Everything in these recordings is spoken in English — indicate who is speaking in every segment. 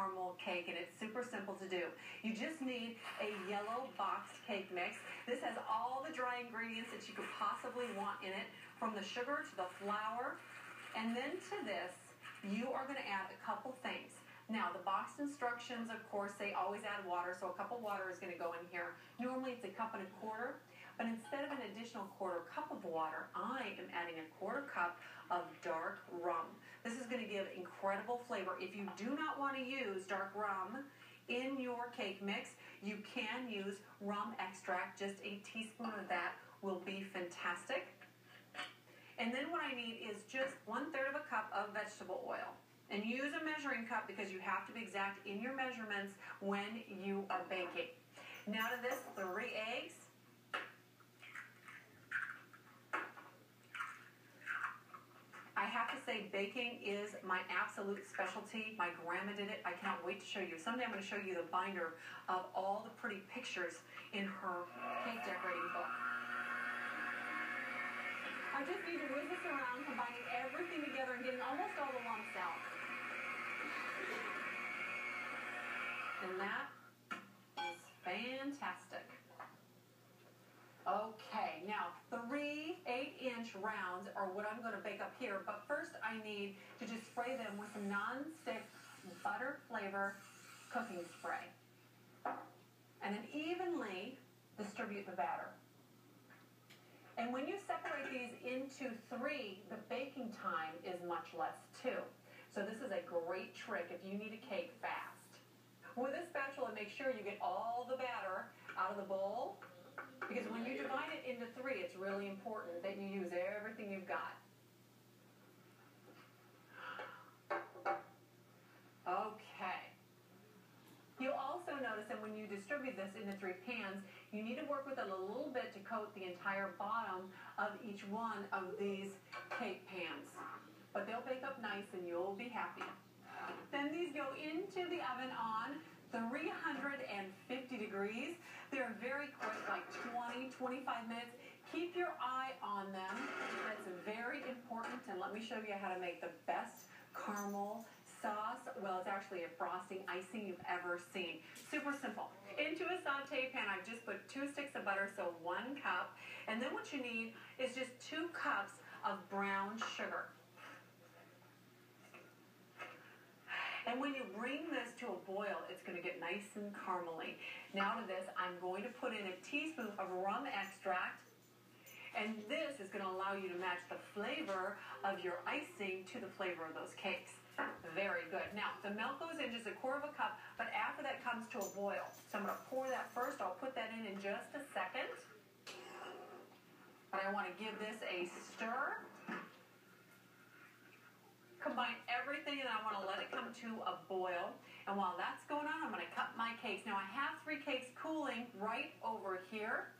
Speaker 1: Caramel Cake, and it's super simple to do. You just need a yellow boxed cake mix. This has all the dry ingredients that you could possibly want in it, from the sugar to the flour. And then to this, you are going to add a couple things. Now, the box instructions, of course, they always add water, so a cup of water is going to go in here. Normally, it's 1.25 cups, but instead of an additional 1/4 cup of water, I am adding a 1/4 cup of dark rum. This is going to give incredible flavor. If you do not want to use dark rum in your cake mix, you can use rum extract. Just a teaspoon of that will be fantastic. And then what I need is just 1/3 cup of vegetable oil. And use a measuring cup because you have to be exact in your measurements when you are baking. Now to this, 3 eggs. I have to say, baking is my absolute specialty. My grandma did it. I cannot wait to show you. Someday I'm going to show you the binder of all the pretty pictures in her cake decorating book. I just need to whisk this around, combining everything together and getting almost all the lumps out. And that is fantastic. Okay, now 3 8-inch rounds are what I'm going to bake up here. But first I need to just spray them with some non-stick butter flavor cooking spray. And then evenly distribute the batter. And when you separate these into 3, the baking time is much less too. So this is a great trick if you need a cake fast. With a spatula, make sure you get all the batter out of the bowl, because when you divide it into 3, it's really important that you use everything you've got. Okay. You'll also notice that when you distribute this into 3 pans, you need to work with it a little bit to coat the entire bottom of each one of these cake pans. But they'll bake up nice and you'll be happy. Then these go into the oven on 350 degrees. They're very quick, like 20-25 minutes. Keep your eye on them. That's very important. And let me show you how to make the best caramel sauce. Well, it's actually a frosting icing you've ever seen. Super simple. Into a saute pan, I've just put 2 sticks of butter, so 1 cup. And then what you need is just 2 cups of brown sugar. And when you bring this to a boil, it's going to get nice and caramely. Now to this, I'm going to put in a teaspoon of rum extract. And this is going to allow you to match the flavor of your icing to the flavor of those cakes. Very good. Now, the milk goes in just 1/4 cup, but after that comes to a boil. So I'm going to pour that first. I'll put that in just a second. But I want to give this a stir. Combine everything, and I want to let it come to a boil. And while that's going on, I'm going to cut my cakes. Now, I have 3 cakes cooling right over here.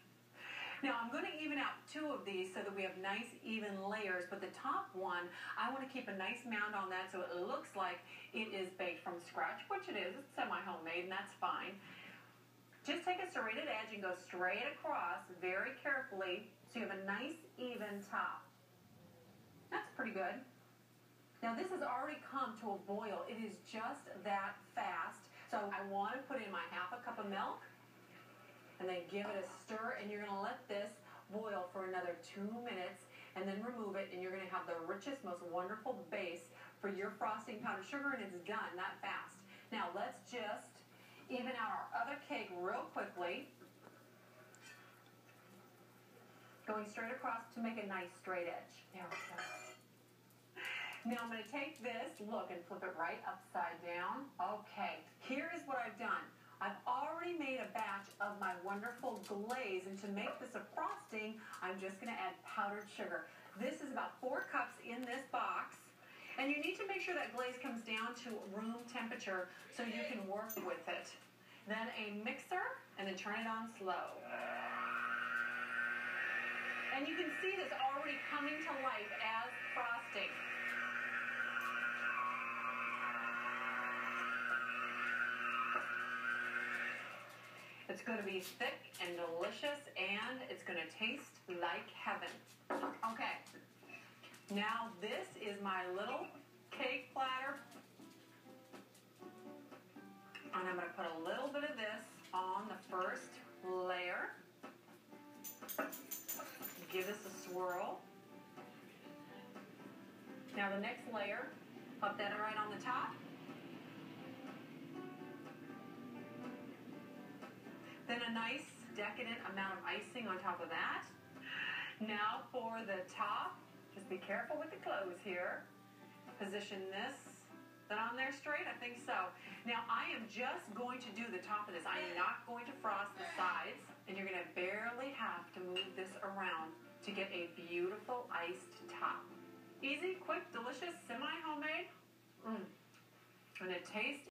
Speaker 1: Now, I'm going to even out 2 of these so that we have nice, even layers. But the top one, I want to keep a nice mound on that so it looks like it is baked from scratch, which it is. It's semi-homemade, and that's fine. Just take a serrated edge and go straight across very carefully so you have a nice, even top. That's pretty good. Now, this has already come to a boil. It is just that fast. So I want to put in my 1/2 cup of milk and then give it a stir. And you're going to let this boil for another 2 minutes and then remove it. And you're going to have the richest, most wonderful base for your frosting powdered sugar. And it's done that fast. Now, let's just even out our other cake real quickly. Going straight across to make a nice straight edge. There we go. Now I'm going to take this, look, and flip it right upside down. Okay, here is what I've done. I've already made a batch of my wonderful glaze, and to make this a frosting, I'm just going to add powdered sugar. This is about 4 cups in this box, and you need to make sure that glaze comes down to room temperature so you can work with it. Then a mixer, and then turn it on slow. And you can see this already coming to life as frosting. It's going to be thick and delicious, and it's going to taste like heaven. Okay, now this is my little cake platter. And I'm going to put a little bit of this on the first layer. Give this a swirl. Now the next layer, put that right on the top. Then a nice decadent amount of icing on top of that. Now for the top, just be careful with the clothes here. Position this. Is that on there straight? I think so. Now I am just going to do the top of this. I am not going to frost the sides, and you're going to barely have to move this around to get a beautiful iced top. Easy, quick, delicious, semi-homemade. And it tastes